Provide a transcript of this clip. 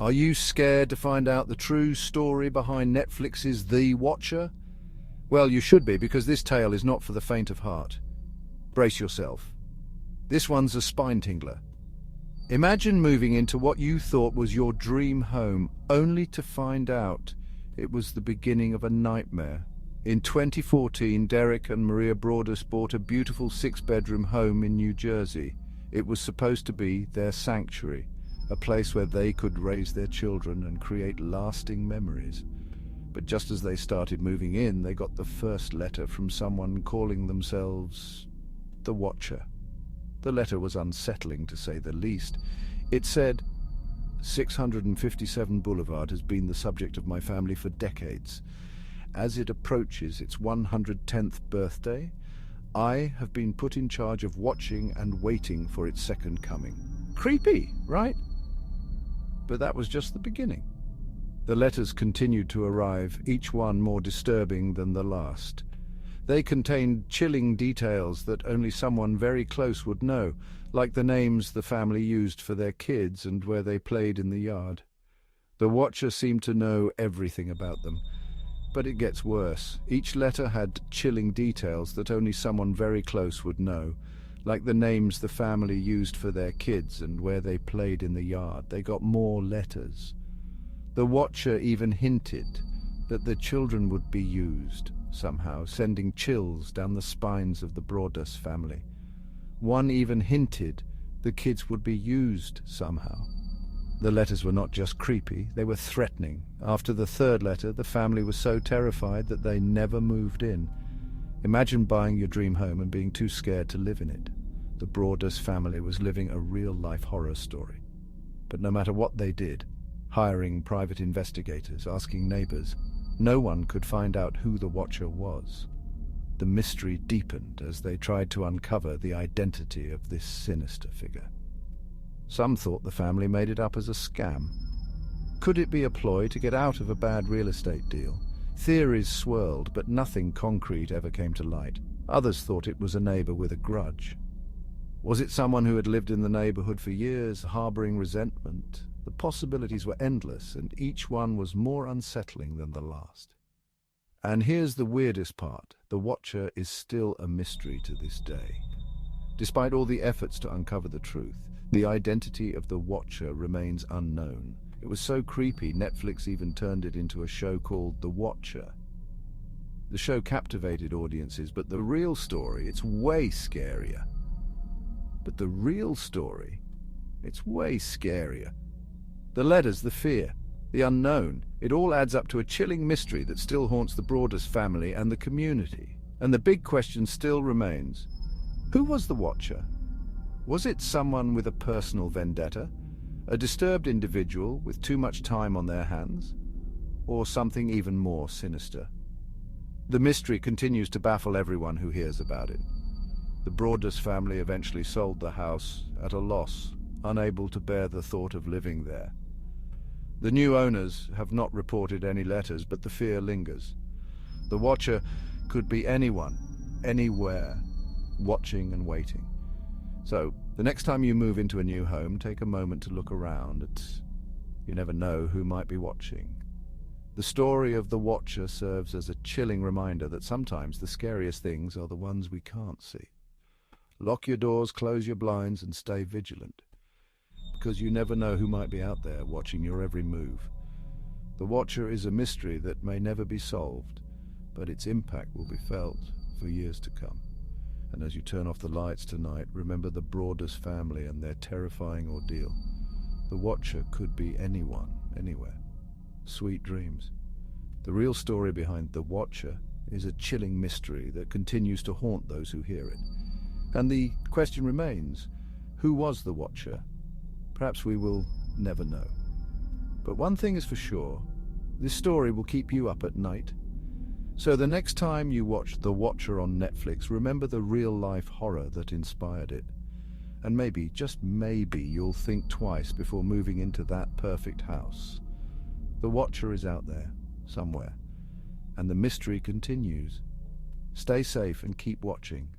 Are you scared to find out the true story behind Netflix's The Watcher? Well, you should be, because this tale is not for the faint of heart. Brace yourself. This one's a spine-tingler. Imagine moving into what you thought was your dream home, only to find out it was the beginning of a nightmare. In 2014, Derek and Maria Broadus bought a beautiful 6-bedroom home in New Jersey. It was supposed to be their sanctuary, a place where they could raise their children and create lasting memories. But just as they started moving in, they got the first letter from someone calling themselves The Watcher. The letter was unsettling, to say the least. It said, 657 Boulevard has been the subject of my family for decades. As it approaches its 110th birthday, I have been put in charge of watching and waiting for its second coming. Creepy, right? But that was just the beginning. The letters continued to arrive, each one more disturbing than the last. They contained chilling details that only someone very close would know, like the names the family used for their kids and where they played in the yard. The Watcher seemed to know everything about them. But it gets worse. Each letter had chilling details that only someone very close would know, like the names the family used for their kids and where they played in the yard. They got more letters. The Watcher even hinted that the children would be used somehow, sending chills down the spines of the Broadus family. One even hinted the kids would be used somehow. The letters were not just creepy, they were threatening. After the third letter, the family was so terrified that they never moved in. Imagine buying your dream home and being too scared to live in it. The Broadus family was living a real-life horror story. But no matter what they did, hiring private investigators, asking neighbors, no one could find out who the Watcher was. The mystery deepened as they tried to uncover the identity of this sinister figure. Some thought the family made it up as a scam. Could it be a ploy to get out of a bad real estate deal? Theories swirled, but nothing concrete ever came to light. Others thought it was a neighbor with a grudge. Was it someone who had lived in the neighborhood for years, harboring resentment? The possibilities were endless, and each one was more unsettling than the last. And here's the weirdest part. The Watcher is still a mystery to this day. Despite all the efforts to uncover the truth, the identity of the Watcher remains unknown. It was so creepy, Netflix even turned it into a show called The Watcher. The show captivated audiences, but the real story, it's way scarier. The letters, the fear, the unknown, it all adds up to a chilling mystery that still haunts the Broadus family and the community. And the big question still remains, who was the Watcher? Was it someone with a personal vendetta? A disturbed individual with too much time on their hands? Or something even more sinister? The mystery continues to baffle everyone who hears about it. The Broadus family eventually sold the house at a loss, unable to bear the thought of living there. The new owners have not reported any letters, but the fear lingers. The Watcher could be anyone, anywhere, watching and waiting. So, the next time you move into a new home, take a moment to look around. You never know who might be watching. The story of the Watcher serves as a chilling reminder that sometimes the scariest things are the ones we can't see. Lock your doors, close your blinds, and stay vigilant, because you never know who might be out there watching your every move. The Watcher is a mystery that may never be solved, but its impact will be felt for years to come. And as you turn off the lights tonight, remember the Broadus family and their terrifying ordeal. The Watcher could be anyone, anywhere. Sweet dreams. The real story behind The Watcher is a chilling mystery that continues to haunt those who hear it. And the question remains, who was the Watcher? Perhaps we will never know. But one thing is for sure, this story will keep you up at night. So the next time you watch The Watcher on Netflix, remember the real-life horror that inspired it. And maybe, just maybe, you'll think twice before moving into that perfect house. The Watcher is out there, somewhere, and the mystery continues. Stay safe and keep watching.